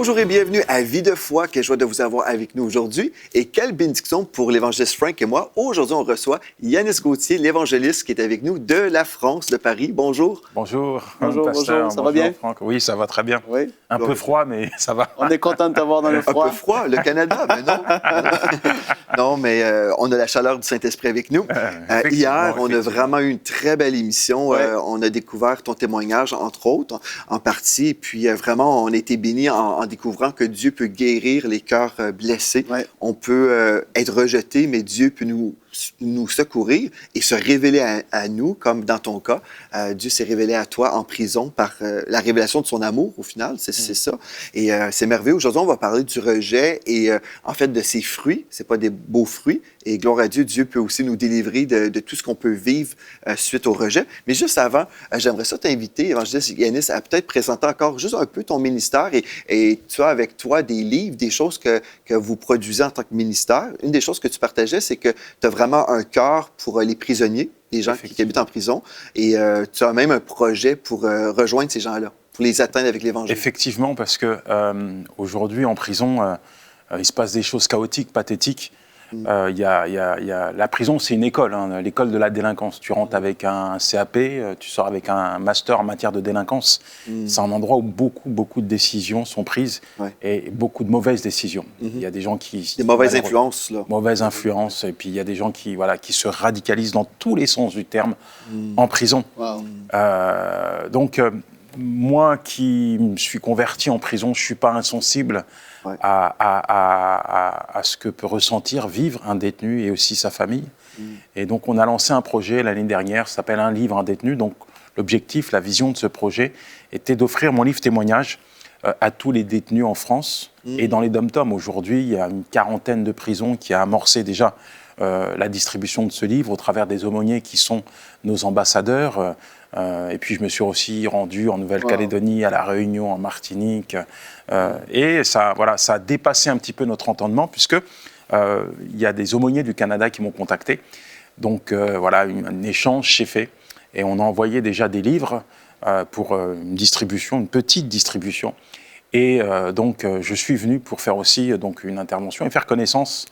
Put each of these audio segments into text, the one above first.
Bonjour et bienvenue à Vie de foi. Quelle joie de vous avoir avec nous aujourd'hui. Et quelle bénédiction pour l'évangéliste Frank et moi. Aujourd'hui, on reçoit Yanis Gauthier, l'évangéliste qui est avec nous de la France, de Paris. Bonjour. Bonjour. Bonjour, pasteur. bonjour. Ça va bien? Franck. Oui, ça va très bien. Oui. Un peu froid, mais ça va. On est content de t'avoir dans le froid. Un peu froid, le Canada, mais non. Non, mais on a la chaleur du Saint-Esprit avec nous. Hier, on a vraiment eu une très belle émission. Ouais. On a découvert ton témoignage, entre autres, en partie. Et puis, vraiment, on a été bénis en découvrant que Dieu peut guérir les cœurs blessés. Ouais. On peut être rejeté, mais Dieu peut nous secourir et se révéler à nous, comme dans ton cas. Dieu s'est révélé à toi en prison par la révélation de son amour, au final, c'est ça. Et c'est merveilleux. Aujourd'hui, on va parler du rejet et en fait de ses fruits. C'est pas des beaux fruits. Et gloire à Dieu, Dieu peut aussi nous délivrer de tout ce qu'on peut vivre suite au rejet. Mais juste avant, j'aimerais ça t'inviter, évangéliste Yanis, à peut-être présenter encore juste un peu ton ministère et tu as avec toi des livres, des choses que vous produisez en tant que ministère. Une des choses que tu partageais, c'est que tu as vraiment un cœur pour les prisonniers, les gens qui habitent en prison, et tu as même un projet pour rejoindre ces gens-là, pour les atteindre avec l'Évangile. Effectivement, parce que aujourd'hui, en prison, il se passe des choses chaotiques, pathétiques. La prison, c'est une école, hein, l'école de la délinquance. Tu rentres avec un CAP, tu sors avec un master en matière de délinquance. C'est un endroit où beaucoup de décisions sont prises et beaucoup de mauvaises décisions. Il y a des gens qui... Des mauvaises influences, là. Mauvaises influences. Et puis, il y a des gens qui se radicalisent dans tous les sens du terme en prison. Wow. Donc, moi qui me suis converti en prison, je ne suis pas insensible à ce que peut vivre un détenu et aussi sa famille. Et donc, on a lancé un projet l'année dernière, ça s'appelle « Un livre, un détenu ». Donc, l'objectif, la vision de ce projet était d'offrir mon livre témoignage à tous les détenus en France et dans les dom-toms. Aujourd'hui, il y a une quarantaine de prisons qui a amorcé déjà la distribution de ce livre au travers des aumôniers qui sont nos ambassadeurs. Et puis, je me suis aussi rendu en Nouvelle-Calédonie, à La Réunion, en Martinique. Et ça a dépassé un petit peu notre entendement, puisque il y a des aumôniers du Canada qui m'ont contacté. Donc, un échange s'est fait. Et on a envoyé déjà des livres pour une distribution, une petite distribution. Et donc, je suis venu pour faire aussi une intervention et faire connaissance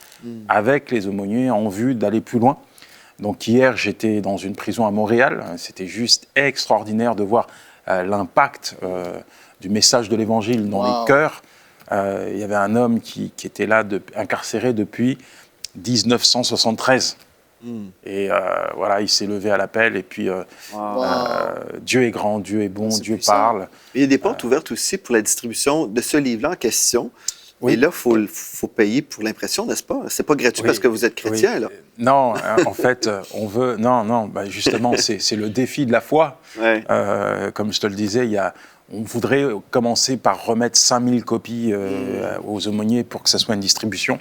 avec les aumôniers en vue d'aller plus loin. Donc hier, j'étais dans une prison à Montréal. C'était juste extraordinaire de voir l'impact du message de l'Évangile dans les cœurs. Il y avait un homme qui était là, incarcéré depuis 1973. Et il s'est levé à l'appel. Et puis, Dieu est grand, Dieu est bon, Dieu parle. Il y a des portes ouvertes aussi pour la distribution de ce livre-là en question. Oui. Et là, il faut payer pour l'impression, n'est-ce pas? C'est pas gratuit parce que vous êtes chrétien, là. Non, en fait, on veut... Non, justement, c'est le défi de la foi. Comme je te le disais, on voudrait commencer par remettre 5000 copies aux aumôniers pour que ça soit une distribution.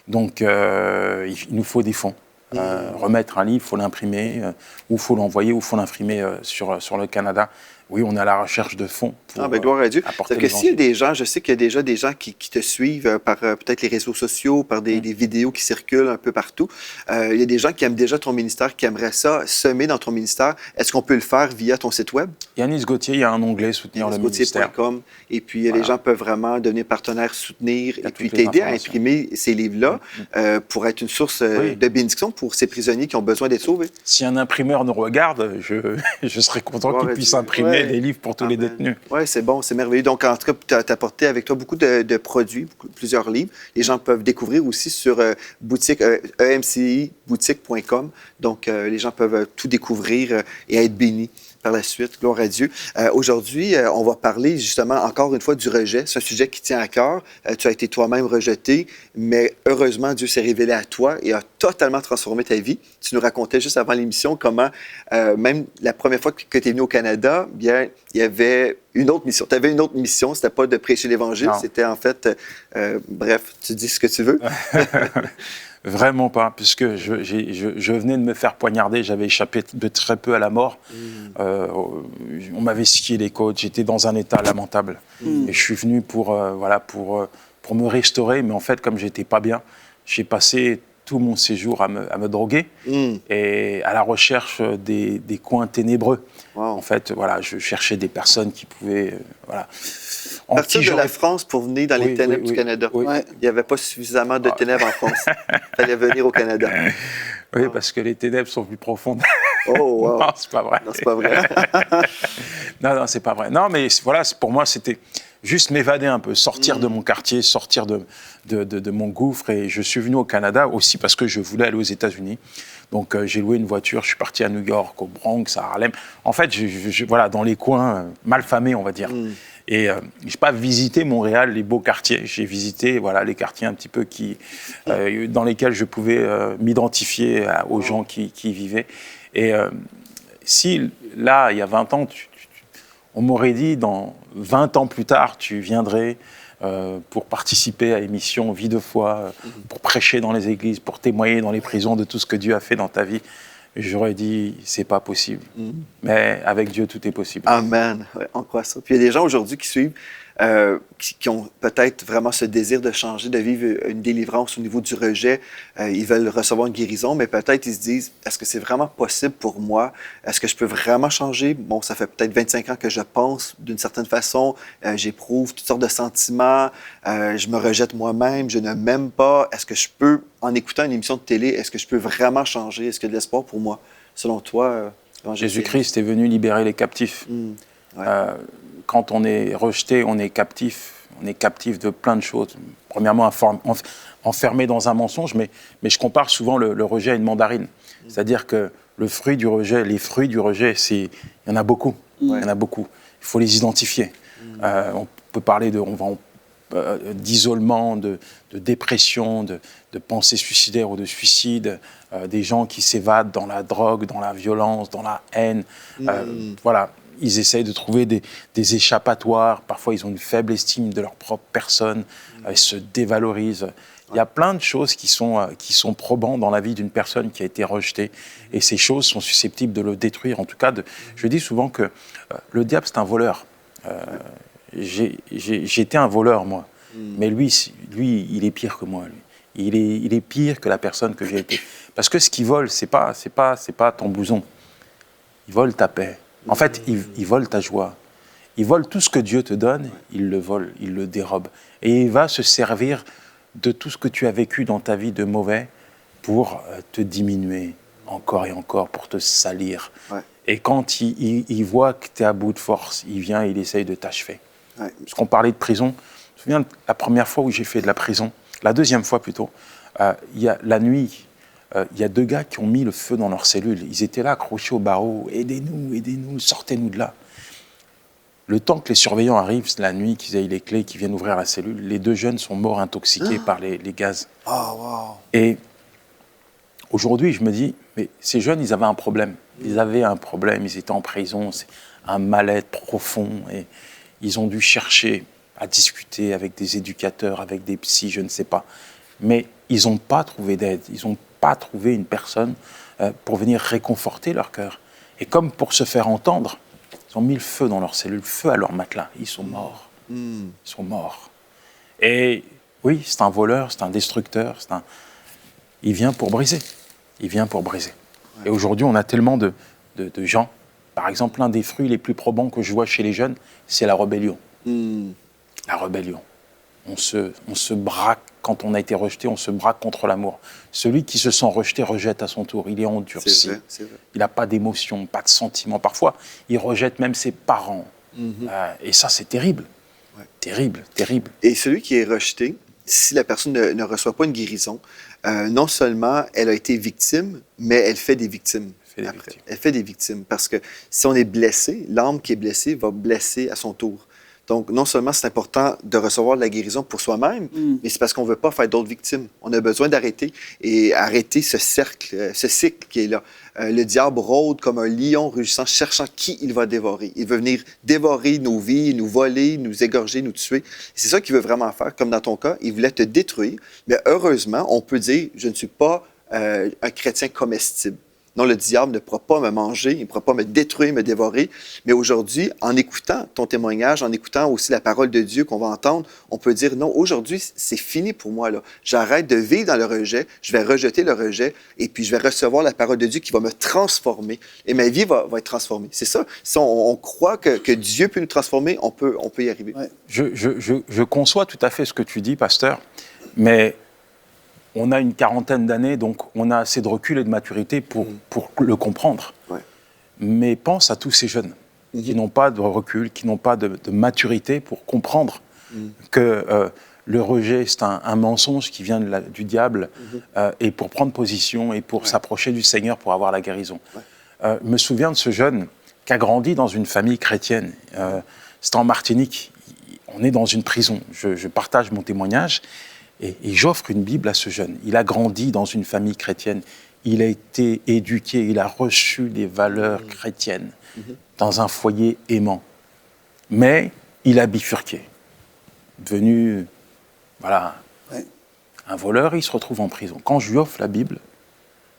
Donc, il nous faut des fonds. Remettre un livre, il faut l'imprimer, ou il faut l'envoyer, ou il faut l'imprimer sur le Canada. Oui, on est à la recherche de fonds pour gloire à Dieu. apporter Parce que s'il y a des gens, je sais qu'il y a déjà des gens qui te suivent par peut-être les réseaux sociaux, par des vidéos qui circulent un peu partout. Il y a des gens qui aiment déjà ton ministère, qui aimeraient ça semer dans ton ministère. Est-ce qu'on peut le faire via ton site web? Yanis Gauthier, il y a un onglet « Soutenir le ministère ». yanisgauthier.com. Et puis, les gens peuvent vraiment devenir partenaires, soutenir et puis t'aider à imprimer ces livres-là pour être une source de bénédiction pour ces prisonniers qui ont besoin d'être sauvés. Si un imprimeur nous regarde, je serais content qu'il puisse imprimer des livres pour tous les détenus. Oui, c'est bon, c'est merveilleux. Donc, en tout cas, tu as apporté avec toi beaucoup de produits, plusieurs livres. Les gens peuvent découvrir aussi sur boutique, emciboutique.com. Donc, les gens peuvent tout découvrir et être bénis par la suite. Gloire à Dieu. Aujourd'hui, on va parler justement encore une fois du rejet. C'est un sujet qui tient à cœur. Tu as été toi-même rejeté, mais heureusement, Dieu s'est révélé à toi et a totalement transformé ta vie. Tu nous racontais juste avant l'émission comment, même la première fois que tu es venu au Canada, bien, il y avait une autre mission. Tu avais une autre mission, c'était pas de prêcher l'Évangile, c'était en fait, bref, tu dis ce que tu veux. Vraiment pas, puisque je venais de me faire poignarder, j'avais échappé de très peu à la mort. On m'avait scié les côtes, j'étais dans un état lamentable. Et je suis venu pour me restaurer, mais en fait, comme j'étais pas bien, j'ai passé tout mon séjour à me droguer et à la recherche des coins ténébreux. Wow. En fait, voilà, je cherchais des personnes qui pouvaient... voilà. Partir de la France pour venir dans les ténèbres du Canada. Oui. Ouais. Il n'y avait pas suffisamment de ténèbres en France. Il fallait venir au Canada. Oui, parce que les ténèbres sont plus profondes. Oh, wow. Non, c'est pas vrai. Non, c'est pas vrai. Non, c'est pas vrai. Non, mais voilà, pour moi, c'était juste m'évader un peu, sortir de mon quartier, sortir de mon gouffre. Et je suis venu au Canada aussi parce que je voulais aller aux États-Unis. Donc, j'ai loué une voiture, je suis parti à New York, au Bronx, à Harlem. En fait, voilà, dans les coins malfamés, on va dire. Et je n'ai pas visité Montréal, les beaux quartiers. J'ai visité voilà, les quartiers un petit peu dans lesquels je pouvais m'identifier aux gens qui y vivaient. Et si, là, il y a 20 ans, on m'aurait dit, dans 20 ans plus tard, tu viendrais pour participer à l'émission Vie de foi, pour prêcher dans les églises, pour témoigner dans les prisons de tout ce que Dieu a fait dans ta vie, j'aurais dit, c'est pas possible. Mais avec Dieu, tout est possible. Amen. Ouais, on croit ça. Puis il y a des gens aujourd'hui qui suivent, qui ont peut-être vraiment ce désir de changer, de vivre une délivrance au niveau du rejet. Ils veulent recevoir une guérison, mais peut-être ils se disent, est-ce que c'est vraiment possible pour moi? Est-ce que je peux vraiment changer? Bon, ça fait peut-être 25 ans que je pense d'une certaine façon. J'éprouve toutes sortes de sentiments. Je me rejette moi-même. Je ne m'aime pas. Est-ce que je peux, en écoutant une émission de télé, est-ce que je peux vraiment changer? Est-ce qu'il y a de l'espoir pour moi? Selon toi, Jésus-Christ est venu libérer les captifs. Ouais. Quand on est rejeté, on est captif. On est captif de plein de choses. Premièrement, enfermé dans un mensonge, mais je compare souvent le rejet à une mandarine. C'est-à-dire que les fruits du rejet, il y en a beaucoup. Il y en a beaucoup. Il faut les identifier. On peut parler d'isolement, de dépression, de pensées suicidaires ou de suicide, des gens qui s'évadent dans la drogue, dans la violence, dans la haine. Voilà. Ils essayent de trouver des échappatoires. Parfois, ils ont une faible estime de leur propre personne. Ils se dévalorisent. Il y a plein de choses qui sont probantes dans la vie d'une personne qui a été rejetée. Et ces choses sont susceptibles de le détruire. En tout cas, je dis souvent que le diable, c'est un voleur. J'étais un voleur, moi. Mais lui, il est pire que moi. Lui. Il est pire que la personne que j'ai été. Parce que ce qu'il vole, c'est pas ton blouson. Il vole ta paix. En fait, il vole ta joie. Il vole tout ce que Dieu te donne, il le vole, il le dérobe. Et il va se servir de tout ce que tu as vécu dans ta vie de mauvais pour te diminuer encore et encore, pour te salir. Ouais. Et quand il voit que tu es à bout de force, il vient et il essaye de t'achever. Ouais. Parce qu'on parlait de prison. Je me souviens de la première fois où j'ai fait de la prison, la deuxième fois plutôt, la nuit. Il y a 2 gars qui ont mis le feu dans leur cellule. Ils étaient là, accrochés au barreau. Aidez-nous, sortez-nous de là. Le temps que les surveillants arrivent, la nuit, qu'ils aient les clés, qu'ils viennent ouvrir la cellule, les 2 jeunes sont morts intoxiqués par les gaz. Oh, wow. Et aujourd'hui, je me dis, mais ces jeunes, ils avaient un problème. Ils avaient un problème, ils étaient en prison, c'est un mal-être profond. Et ils ont dû chercher à discuter avec des éducateurs, avec des psys, je ne sais pas. Mais ils n'ont pas trouvé d'aide. Ils n'ont pas trouvé une personne pour venir réconforter leur cœur. Et comme pour se faire entendre, ils ont mis le feu dans leur cellule, feu à leur matelas. Ils sont morts. Ils sont morts. Et oui, c'est un voleur, c'est un destructeur. Il vient pour briser. Il vient pour briser. Ouais. Et aujourd'hui, on a tellement de gens. Par exemple, l'un des fruits les plus probants que je vois chez les jeunes, c'est la rébellion. La rébellion. On se braque, quand on a été rejeté, on se braque contre l'amour. Celui qui se sent rejeté rejette à son tour. Il est endurci. C'est vrai. Il n'a pas d'émotion, pas de sentiment. Parfois, il rejette même ses parents. Et ça, c'est terrible. Ouais. Terrible, terrible. Et celui qui est rejeté, si la personne ne reçoit pas une guérison, non seulement elle a été victime, mais elle fait des victimes. Elle fait des victimes. Parce que si on est blessé, l'âme qui est blessée va blesser à son tour. Donc, non seulement c'est important de recevoir de la guérison pour soi-même, mais c'est parce qu'on ne veut pas faire d'autres victimes. On a besoin d'arrêter ce cycle qui est là. Le diable rôde comme un lion rugissant, cherchant qui il va dévorer. Il veut venir dévorer nos vies, nous voler, nous égorger, nous tuer. C'est ça qu'il veut vraiment faire. Comme dans ton cas, il voulait te détruire. Mais heureusement, on peut dire, je ne suis pas un chrétien comestible. Non, le diable ne pourra pas me manger, il ne pourra pas me détruire, me dévorer. Mais aujourd'hui, en écoutant ton témoignage, en écoutant aussi la parole de Dieu qu'on va entendre, on peut dire non, aujourd'hui, c'est fini pour moi, là. J'arrête de vivre dans le rejet, je vais rejeter le rejet et puis je vais recevoir la parole de Dieu qui va me transformer et ma vie va être transformée. C'est ça. Si on croit que Dieu peut nous transformer, on peut y arriver. Ouais. Je conçois tout à fait ce que tu dis, pasteur, mais on a une quarantaine d'années, donc on a assez de recul et de maturité pour le comprendre. Ouais. Mais pense à tous ces jeunes qui n'ont pas de recul, qui n'ont pas de maturité pour comprendre que le rejet, c'est un mensonge qui vient du diable, et pour prendre position et pour s'approcher du Seigneur pour avoir la guérison. Je me souviens de ce jeune qui a grandi dans une famille chrétienne. C'était en Martinique. On est dans une prison. Je partage mon témoignage. Et j'offre une Bible à ce jeune. Il a grandi dans une famille chrétienne. Il a été éduqué, il a reçu des valeurs chrétiennes dans un foyer aimant. Mais il a bifurqué. Devenu, un voleur, il se retrouve en prison. Quand je lui offre la Bible,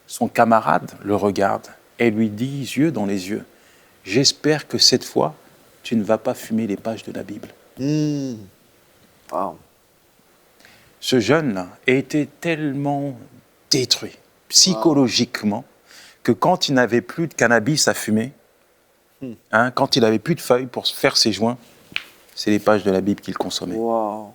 son camarade le regarde et lui dit, yeux dans les yeux, « J'espère que cette fois, tu ne vas pas fumer les pages de la Bible. » Wow. Ce jeune-là a été tellement détruit psychologiquement que quand il n'avait plus de cannabis à fumer, quand il n'avait plus de feuilles pour faire ses joints, c'est les pages de la Bible qu'il consommait. Wow.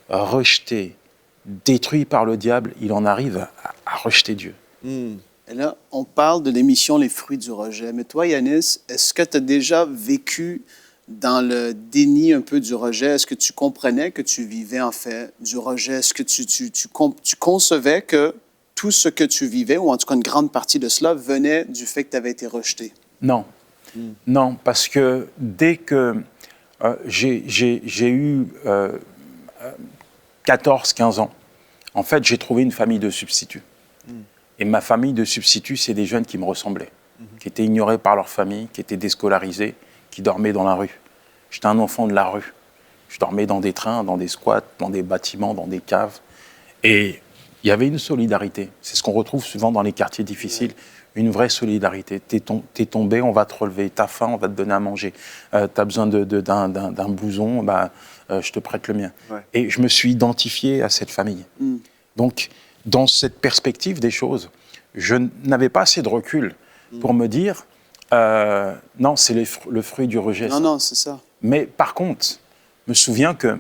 Rejeté, détruit par le diable, il en arrive à rejeter Dieu. Et là, on parle de l'émission Les fruits du rejet. Mais toi, Yanis, est-ce que tu as déjà vécu dans le déni un peu du rejet? Est-ce que tu comprenais que tu vivais en fait du rejet? Est-ce que tu concevais que tout ce que tu vivais, ou en tout cas une grande partie de cela, venait du fait que tu avais été rejeté? Non. Non, parce que dès que j'ai eu 14-15 ans, en fait, j'ai trouvé une famille de substituts. Et ma famille de substituts, c'est des jeunes qui me ressemblaient, qui étaient ignorés par leur famille, qui étaient déscolarisés, qui dormaient dans la rue. J'étais un enfant de la rue. Je dormais dans des trains, dans des squats, dans des bâtiments, dans des caves. Et il y avait une solidarité. C'est ce qu'on retrouve souvent dans les quartiers difficiles. Une vraie solidarité. T'es tombé, on va te relever. T'as faim, on va te donner à manger. T'as besoin d'un blouson, je te prête le mien. Ouais. Et je me suis identifié à cette famille. Donc, dans cette perspective des choses, je n'avais pas assez de recul pour me dire non, c'est le fruit du rejet. Non, c'est ça. Mais par contre, je me souviens qu'il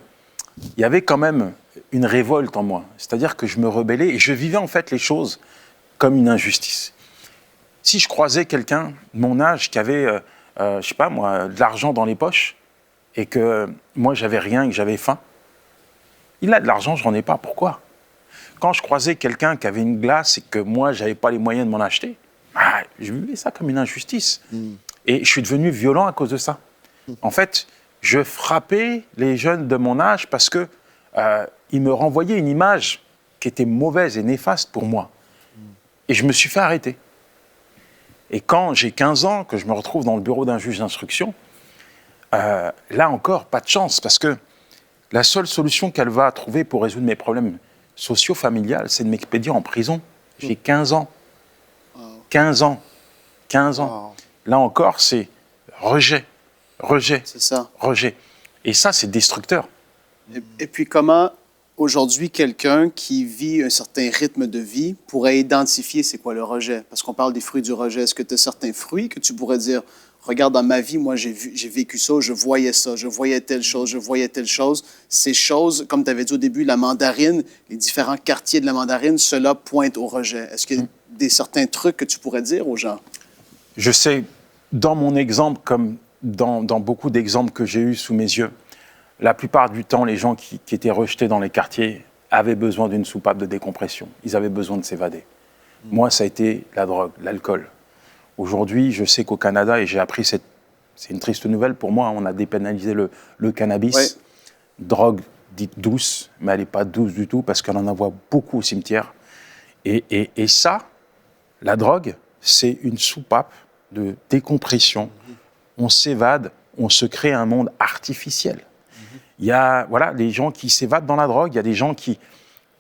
y avait quand même une révolte en moi. C'est-à-dire que je me rebellais et je vivais en fait les choses comme une injustice. Si je croisais quelqu'un de mon âge qui avait, je sais pas moi, de l'argent dans les poches et que moi j'avais rien et que j'avais faim, il a de l'argent, je n'en ai pas. Pourquoi ? Quand je croisais quelqu'un qui avait une glace et que moi j'avais pas les moyens de m'en acheter, je vivais ça comme une injustice. Et je suis devenu violent à cause de ça. En fait, je frappais les jeunes de mon âge parce que ils me renvoyaient une image qui était mauvaise et néfaste pour moi. Et je me suis fait arrêter. Et quand j'ai 15 ans, que je me retrouve dans le bureau d'un juge d'instruction, là encore, pas de chance, parce que la seule solution qu'elle va trouver pour résoudre mes problèmes socio-familiales, c'est de m'expédier en prison. J'ai 15 ans. 15 ans. 15 ans. Là encore, c'est rejet. C'est ça. Rejet. Et ça, c'est destructeur. Et puis, comment aujourd'hui quelqu'un qui vit un certain rythme de vie pourrait identifier c'est quoi le rejet? Parce qu'on parle des fruits du rejet. Est-ce que tu as certains fruits que tu pourrais dire, regarde, dans ma vie, moi, j'ai vécu ça, je voyais telle chose, je voyais telle chose. Ces choses, comme tu avais dit au début, la mandarine, les différents quartiers de la mandarine, cela pointe au rejet. Est-ce qu'il y a certains trucs que tu pourrais dire aux gens? Je sais, dans mon exemple, comme dans beaucoup d'exemples que j'ai eus sous mes yeux, la plupart du temps, les gens qui étaient rejetés dans les quartiers avaient besoin d'une soupape de décompression. Ils avaient besoin de s'évader. Moi, ça a été la drogue, l'alcool. Aujourd'hui, je sais qu'au Canada, et j'ai appris, c'est une triste nouvelle pour moi, on a dépénalisé le cannabis. Ouais. Drogue dite douce, mais elle n'est pas douce du tout parce qu'on en voit beaucoup au cimetière. Et ça, la drogue, c'est une soupape de décompression. On s'évade, on se crée un monde artificiel. Il y a les gens qui s'évadent dans la drogue, il y a des gens qui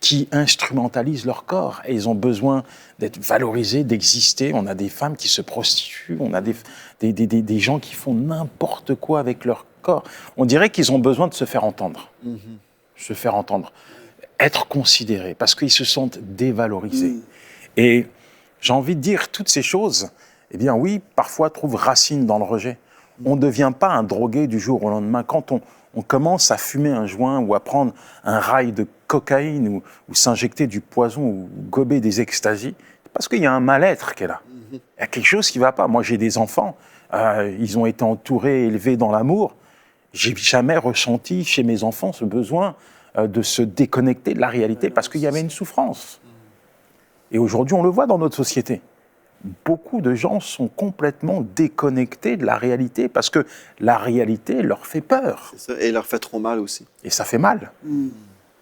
qui instrumentalisent leur corps et ils ont besoin d'être valorisés, d'exister. On a des femmes qui se prostituent, on a des gens qui font n'importe quoi avec leur corps. On dirait qu'ils ont besoin de se faire entendre. Se faire entendre. Être considérés, parce qu'ils se sentent dévalorisés. Et j'ai envie de dire, toutes ces choses, eh bien oui, parfois trouvent racine dans le rejet. On ne devient pas un drogué du jour au lendemain. Quand on commence à fumer un joint ou à prendre un rail de cocaïne ou s'injecter du poison ou gober des extasies, parce qu'il y a un mal-être qui est là. Il y a quelque chose qui ne va pas. Moi, j'ai des enfants, ils ont été entourés, élevés dans l'amour. J'ai jamais ressenti chez mes enfants ce besoin de se déconnecter de la réalité parce qu'il y avait une souffrance. Et aujourd'hui, on le voit dans notre société. Beaucoup de gens sont complètement déconnectés de la réalité parce que la réalité leur fait peur. C'est ça, et leur fait trop mal aussi. Et ça fait mal.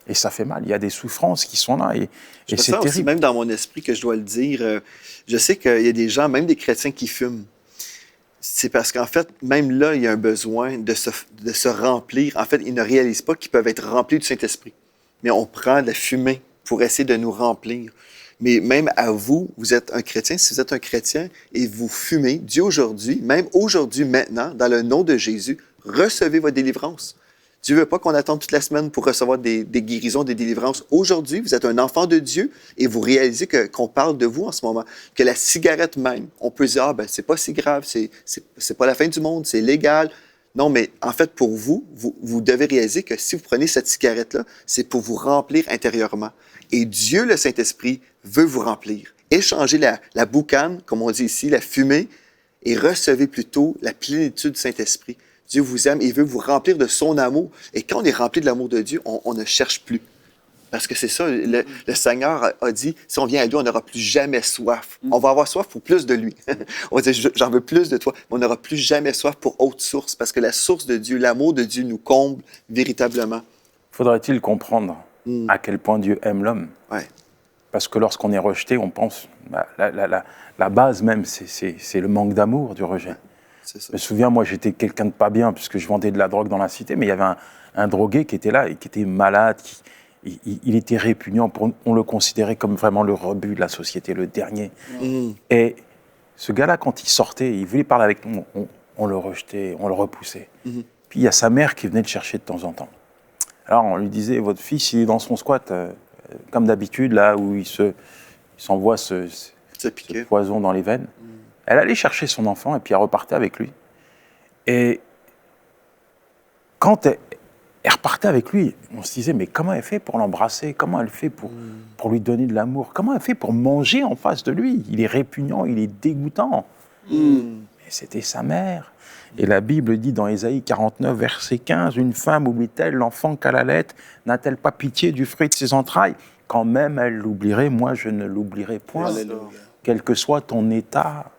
Et ça fait mal. Il y a des souffrances qui sont là et c'est terrible. Aussi, même dans mon esprit, que je dois le dire, je sais qu'il y a des gens, même des chrétiens, qui fument. C'est parce qu'en fait, même là, il y a un besoin de se remplir. En fait, ils ne réalisent pas qu'ils peuvent être remplis du Saint-Esprit. Mais on prend de la fumée pour essayer de nous remplir. Mais même à vous, vous êtes un chrétien, si vous êtes un chrétien et vous fumez, Dieu aujourd'hui, même aujourd'hui, maintenant, dans le nom de Jésus, recevez votre délivrance. Dieu ne veut pas qu'on attende toute la semaine pour recevoir des guérisons, des délivrances. Aujourd'hui, vous êtes un enfant de Dieu et vous réalisez qu'on parle de vous en ce moment. Que la cigarette même, on peut dire, c'est pas si grave, c'est pas la fin du monde, c'est légal. Non, mais en fait, pour vous devez réaliser que si vous prenez cette cigarette-là, c'est pour vous remplir intérieurement. Et Dieu, le Saint-Esprit, veut vous remplir. Échangez la boucane, comme on dit ici, la fumée, et recevez plutôt la plénitude du Saint-Esprit. Dieu vous aime et il veut vous remplir de son amour. Et quand on est rempli de l'amour de Dieu, on ne cherche plus. Parce que c'est ça, le Seigneur a dit, si on vient à lui, on n'aura plus jamais soif. On va avoir soif pour plus de lui. On va dire, j'en veux plus de toi, mais on n'aura plus jamais soif pour autre source. Parce que la source de Dieu, l'amour de Dieu nous comble véritablement. Faudrait-il comprendre à quel point Dieu aime l'homme? Ouais. Parce que lorsqu'on est rejeté, on pense, la base même, c'est le manque d'amour du rejet. C'est ça. Je me souviens, moi, j'étais quelqu'un de pas bien, puisque je vendais de la drogue dans la cité, mais il y avait un drogué qui était là, et qui était malade, il était répugnant, on le considérait comme vraiment le rebut de la société, le dernier. Et ce gars-là, quand il sortait, il voulait parler avec nous, on le rejetait, on le repoussait. Puis il y a sa mère qui venait le chercher de temps en temps. Alors on lui disait, votre fils, il est dans son squat, comme d'habitude, là où il s'envoie ce poison dans les veines. Elle allait chercher son enfant et puis elle repartait avec lui. Et quand elle repartait avec lui, on se disait, mais comment elle fait pour l'embrasser? Comment elle fait pour lui donner de l'amour? Comment elle fait pour manger en face de lui? Il est répugnant, il est dégoûtant. Mais c'était sa mère. Et la Bible dit dans Ésaïe 49, verset 15, « Une femme oublie-t-elle l'enfant qu'elle allait? N'a-t-elle pas pitié du fruit de ses entrailles? Quand même elle l'oublierait, moi je ne l'oublierai point. Quel que soit ton état,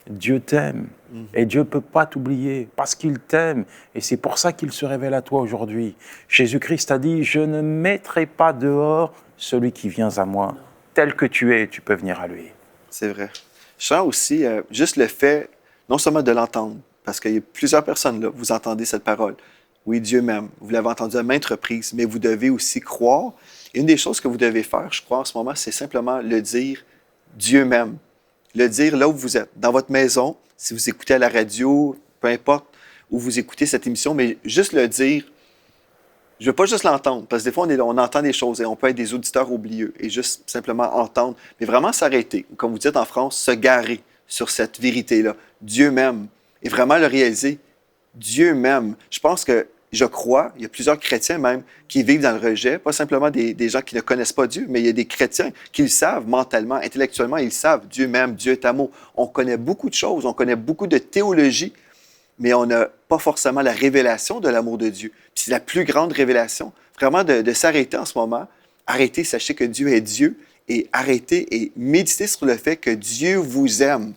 Dieu t'aime. Et Dieu ne peut pas t'oublier parce qu'il t'aime. Et c'est pour ça qu'il se révèle à toi aujourd'hui. Jésus-Christ a dit, je ne mettrai pas dehors celui qui vient à moi. Tel que tu es, tu peux venir à lui. C'est vrai. Je sens aussi juste le fait, non seulement de l'entendre, parce qu'il y a plusieurs personnes là, vous entendez cette parole. Oui, Dieu m'aime. Vous l'avez entendu à maintes reprises, mais vous devez aussi croire. Et une des choses que vous devez faire, je crois, en ce moment, c'est simplement le dire, Dieu m'aime. Le dire là où vous êtes, dans votre maison, si vous écoutez à la radio, peu importe où vous écoutez cette émission, mais juste le dire. Je ne veux pas juste l'entendre, parce que des fois, on entend des choses et on peut être des auditeurs oublieux et juste simplement entendre, mais vraiment s'arrêter, ou comme vous dites en France, se garer sur cette vérité-là. Dieu m'aime. Et vraiment le réaliser. Dieu m'aime. Je pense que, je crois, il y a plusieurs chrétiens même qui vivent dans le rejet, pas simplement des gens qui ne connaissent pas Dieu, mais il y a des chrétiens qui le savent mentalement, intellectuellement, ils savent. Dieu m'aime, Dieu est amour. On connaît beaucoup de choses, on connaît beaucoup de théologie, mais on n'a pas forcément la révélation de l'amour de Dieu. Puis c'est la plus grande révélation. Vraiment de s'arrêter en ce moment. Arrêtez, sachez que Dieu est Dieu et arrêtez et méditez sur le fait que Dieu vous aime.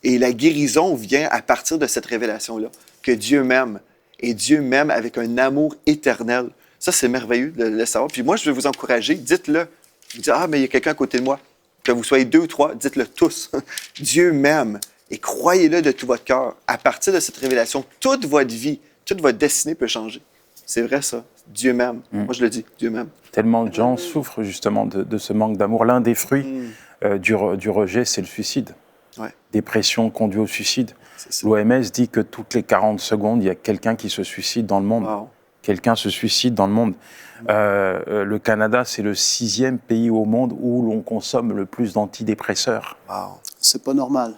Et la guérison vient à partir de cette révélation-là, que Dieu m'aime. Et Dieu m'aime avec un amour éternel. Ça, c'est merveilleux de le savoir. Puis moi, je vais vous encourager, dites-le. Vous dites, mais il y a quelqu'un à côté de moi. Que vous soyez 2 ou 3, dites-le tous. Dieu m'aime. Et croyez-le de tout votre cœur. À partir de cette révélation, toute votre vie, toute votre destinée peut changer. C'est vrai, ça. Dieu m'aime. Moi, je le dis, Dieu m'aime. Tellement de gens souffrent justement de ce manque d'amour. L'un des fruits du rejet, c'est le suicide. Ouais. Dépression conduit au suicide. C'est ça. L'OMS dit que toutes les 40 secondes, il y a quelqu'un qui se suicide dans le monde. Wow. Quelqu'un se suicide dans le monde. Le Canada, c'est le 6e pays au monde où l'on consomme le plus d'antidépresseurs. Wow. C'est pas normal.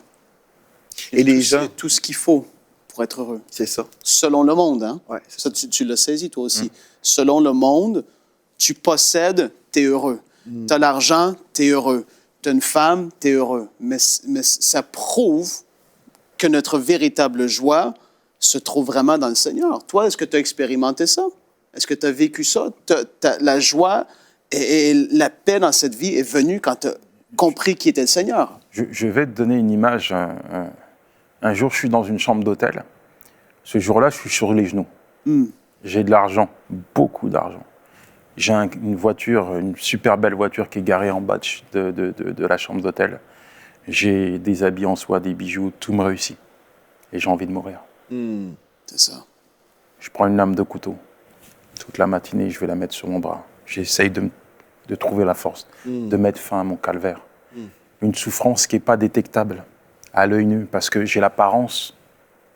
Et les gens... Tout ce qu'il faut pour être heureux. C'est ça. Selon le monde, hein? Ouais, c'est Ça, tu l'as saisi, toi aussi. Selon le monde, tu possèdes, tu es heureux. Tu as l'argent, tu es heureux. Tu as une femme, tu es heureux. Mais ça prouve que notre véritable joie se trouve vraiment dans le Seigneur. Toi, est-ce que tu as expérimenté ça? Est-ce que tu as vécu ça? La joie et la paix dans cette vie est venue quand tu as compris qui était le Seigneur. Je vais te donner une image. Un jour, je suis dans une chambre d'hôtel. Ce jour-là, je suis sur les genoux. J'ai de l'argent, beaucoup d'argent. J'ai une voiture, une super belle voiture qui est garée en bas de la chambre d'hôtel. J'ai des habits en soie, des bijoux, tout me réussit. Et j'ai envie de mourir. C'est ça. Je prends une lame de couteau. Toute la matinée, je vais la mettre sur mon bras. J'essaye de trouver la force, de mettre fin à mon calvaire. Une souffrance qui n'est pas détectable à l'œil nu, parce que j'ai l'apparence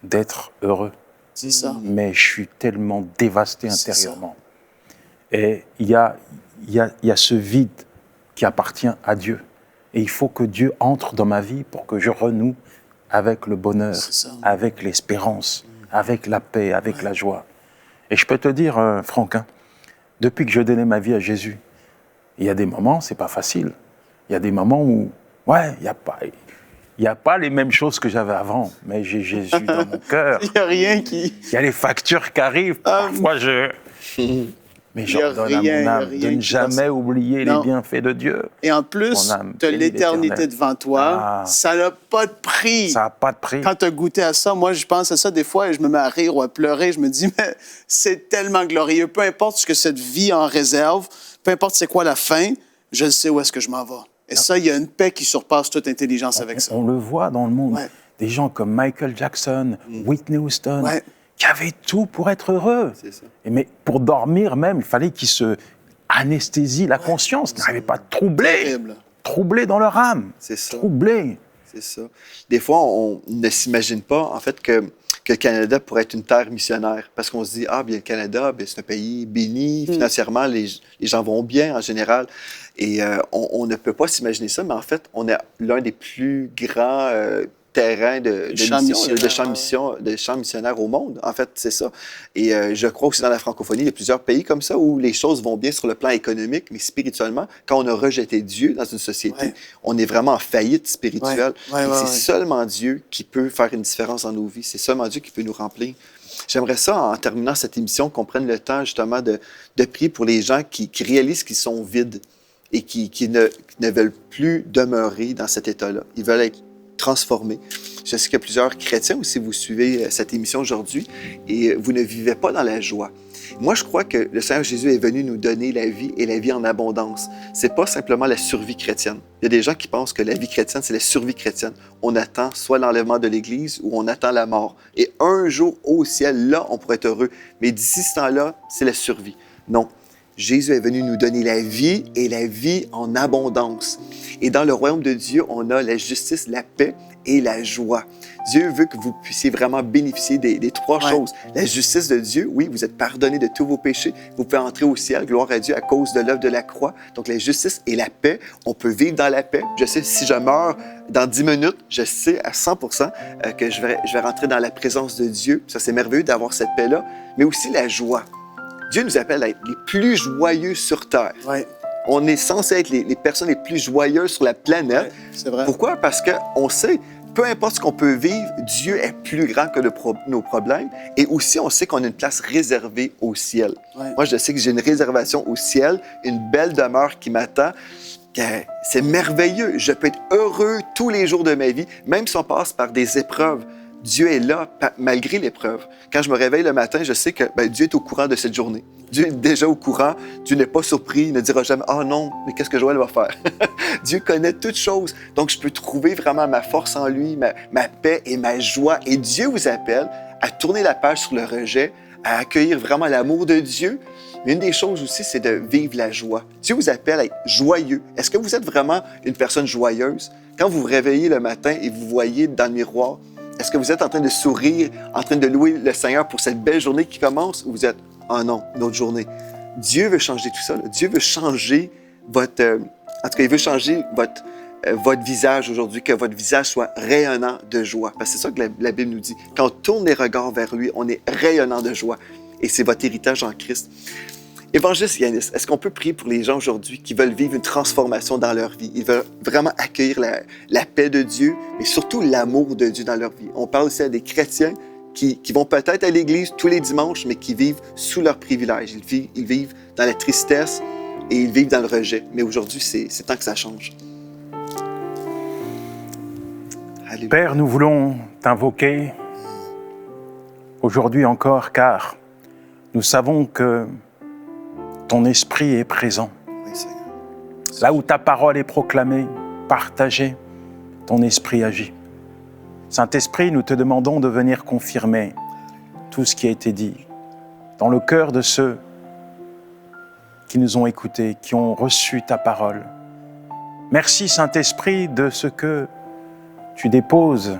d'être heureux. C'est ça. Mais je suis tellement dévasté intérieurement. Et il y a ce vide qui appartient à Dieu. Et il faut que Dieu entre dans ma vie pour que je renoue avec le bonheur, avec l'espérance, avec la paix, avec la joie. Et je peux te dire, Franck, depuis que je donnais ma vie à Jésus, il y a des moments, c'est pas facile. Il y a des moments où, il n'y a pas les mêmes choses que j'avais avant, mais j'ai Jésus dans mon cœur. Il n'y a rien qui... Il y a les factures qui arrivent, parfois mais j'ordonne à mon âme de ne jamais oublier les bienfaits de Dieu. Et en plus, tu as l'éternité devant toi. Ça n'a pas de prix. Ça n'a pas de prix. Quand tu as goûté à ça, moi, je pense à ça des fois et je me mets à rire ou à pleurer. Je me dis, mais c'est tellement glorieux. Peu importe ce que cette vie en réserve, peu importe c'est quoi la fin, je sais où est-ce que je m'en vais. Et ça, il y a une paix qui surpasse toute intelligence avec ça. On le voit dans le monde. Ouais. Des gens comme Michael Jackson, Whitney Houston, qui avaient tout pour être heureux. C'est ça. Mais pour dormir même, il fallait qu'ils se anesthésient la conscience, qu'ils n'arrivaient pas à troubler dans leur âme. C'est ça. Troubler. C'est ça. Des fois, on ne s'imagine pas, en fait, que le Canada pourrait être une terre missionnaire. Parce qu'on se dit, bien, le Canada, c'est un pays béni, financièrement, les gens vont bien en général. Et on ne peut pas s'imaginer ça, mais en fait, on a l'un des plus grands terrains de champs missionnaires au monde. En fait, c'est ça. Et je crois aussi dans la francophonie, il y a plusieurs pays comme ça où les choses vont bien sur le plan économique, mais spirituellement, quand on a rejeté Dieu dans une société, on est vraiment en faillite spirituelle. C'est seulement Dieu qui peut faire une différence dans nos vies. C'est seulement Dieu qui peut nous remplir. J'aimerais ça, en terminant cette émission, qu'on prenne le temps justement de prier pour les gens qui réalisent qu'ils sont vides et qui ne veulent plus demeurer dans cet état-là. Ils veulent être transformés. Je sais qu'il y a plusieurs chrétiens aussi, vous suivez cette émission aujourd'hui et vous ne vivez pas dans la joie. Moi, je crois que le Seigneur Jésus est venu nous donner la vie et la vie en abondance. C'est pas simplement la survie chrétienne. Il y a des gens qui pensent que la vie chrétienne, c'est la survie chrétienne. On attend soit l'enlèvement de l'Église ou on attend la mort. Et un jour au ciel, là, on pourrait être heureux. Mais d'ici ce temps-là, c'est la survie. Non. Jésus est venu nous donner la vie et la vie en abondance. Et dans le royaume de Dieu, on a la justice, la paix et la joie. Dieu veut que vous puissiez vraiment bénéficier des trois choses. La justice de Dieu, oui, vous êtes pardonnés de tous vos péchés. Vous pouvez entrer au ciel, gloire à Dieu, à cause de l'œuvre de la croix. Donc la justice et la paix, on peut vivre dans la paix. Je sais, si je meurs dans 10 minutes, je sais à 100% que je vais rentrer dans la présence de Dieu. Ça, c'est merveilleux d'avoir cette paix-là. Mais aussi la joie. Dieu nous appelle à être les plus joyeux sur Terre. On est censé être les personnes les plus joyeuses sur la planète. C'est vrai. Pourquoi? Parce qu'on sait, peu importe ce qu'on peut vivre, Dieu est plus grand que nos problèmes. Et aussi, on sait qu'on a une place réservée au ciel. Moi, je sais que j'ai une réservation au ciel, une belle demeure qui m'attend. C'est merveilleux. Je peux être heureux tous les jours de ma vie, même si on passe par des épreuves. Dieu est là malgré l'épreuve. Quand je me réveille le matin, je sais que Dieu est au courant de cette journée. Dieu est déjà au courant. Dieu n'est pas surpris. Il ne dira jamais « Ah non, mais qu'est-ce que Joël va faire? » Dieu connaît toutes choses. Donc, je peux trouver vraiment ma force en lui, ma paix et ma joie. Et Dieu vous appelle à tourner la page sur le rejet, à accueillir vraiment l'amour de Dieu. Mais une des choses aussi, c'est de vivre la joie. Dieu vous appelle à être joyeux. Est-ce que vous êtes vraiment une personne joyeuse? Quand vous vous réveillez le matin et vous voyez dans le miroir, est-ce que vous êtes en train de sourire, en train de louer le Seigneur pour cette belle journée qui commence? Ou vous êtes, oh non, une autre journée. Dieu veut changer tout ça. Là. Dieu veut changer votre... en tout cas, il veut changer votre visage aujourd'hui, que votre visage soit rayonnant de joie. Parce que c'est ça que la Bible nous dit. Quand on tourne les regards vers lui, on est rayonnant de joie. Et c'est votre héritage en Christ. Évangéliste Yanis, est-ce qu'on peut prier pour les gens aujourd'hui qui veulent vivre une transformation dans leur vie? Ils veulent vraiment accueillir la paix de Dieu, mais surtout l'amour de Dieu dans leur vie. On parle aussi à des chrétiens qui vont peut-être à l'église tous les dimanches, mais qui vivent sous leurs privilèges. Ils vivent dans la tristesse et ils vivent dans le rejet. Mais aujourd'hui, c'est temps que ça change. Alléluia. Père, nous voulons t'invoquer aujourd'hui encore, car nous savons que ton esprit est présent. Oui, Seigneur. Là où ta parole est proclamée, partagée, ton esprit agit. Saint-Esprit, nous te demandons de venir confirmer tout ce qui a été dit dans le cœur de ceux qui nous ont écoutés, qui ont reçu ta parole. Merci, Saint-Esprit, de ce que tu déposes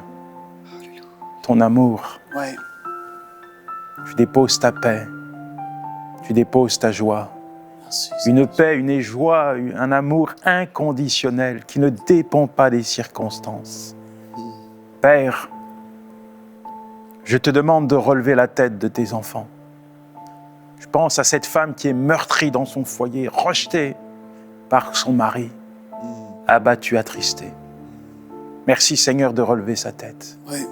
ton amour, Ouais. tu déposes ta paix, tu déposes ta joie. Merci. Une paix, une joie, un amour inconditionnel qui ne dépend pas des circonstances. Père, je te demande de relever la tête de tes enfants. Je pense à cette femme qui est meurtrie dans son foyer, rejetée par son mari, abattue, attristée. Merci Seigneur de relever sa tête. Ouais.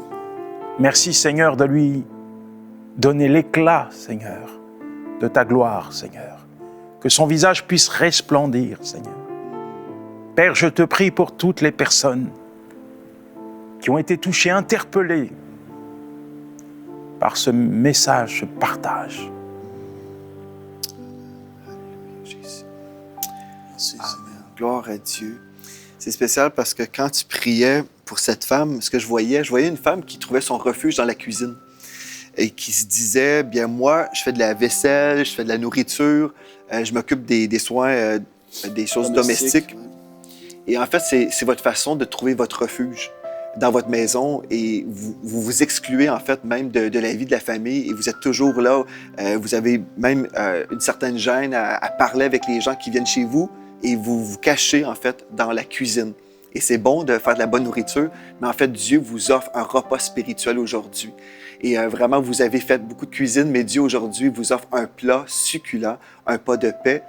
Merci Seigneur de lui donner l'éclat, Seigneur, de ta gloire, Seigneur. Que son visage puisse resplendir, Seigneur. Père, je te prie pour toutes les personnes qui ont été touchées, interpellées par ce message, ce partage. Jésus. Merci, Seigneur. Gloire à Dieu. C'est spécial parce que quand tu priais pour cette femme, ce que je voyais une femme qui trouvait son refuge dans la cuisine et qui se disait, bien moi, je fais de la vaisselle, je fais de la nourriture, je m'occupe des soins, des choses domestiques. Ouais. Et en fait, c'est votre façon de trouver votre refuge dans votre maison et vous vous excluez en fait même de la vie de la famille et vous êtes toujours là. Vous avez même une certaine gêne à parler avec les gens qui viennent chez vous et vous vous cachez en fait dans la cuisine. Et c'est bon de faire de la bonne nourriture, mais en fait, Dieu vous offre un repas spirituel aujourd'hui. Et vraiment, vous avez fait beaucoup de cuisine, mais Dieu aujourd'hui vous offre un plat succulent, un plat de paix,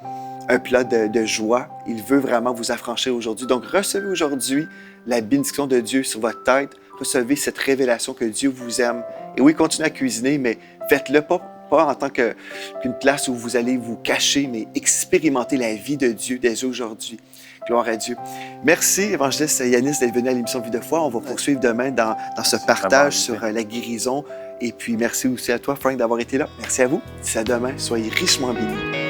un plat de joie. Il veut vraiment vous affranchir aujourd'hui. Donc, recevez aujourd'hui la bénédiction de Dieu sur votre tête. Recevez cette révélation que Dieu vous aime. Et oui, continuez à cuisiner, mais faites-le pas en tant qu'une place où vous allez vous cacher, mais expérimenter la vie de Dieu dès aujourd'hui. Gloire à Dieu. Merci, évangéliste Yanis, d'être venu à l'émission Vie de foi. On va poursuivre demain dans ce partage sur la guérison. Et puis, merci aussi à toi, Frank, d'avoir été là. Merci à vous. D'ici à demain, soyez richement bénis.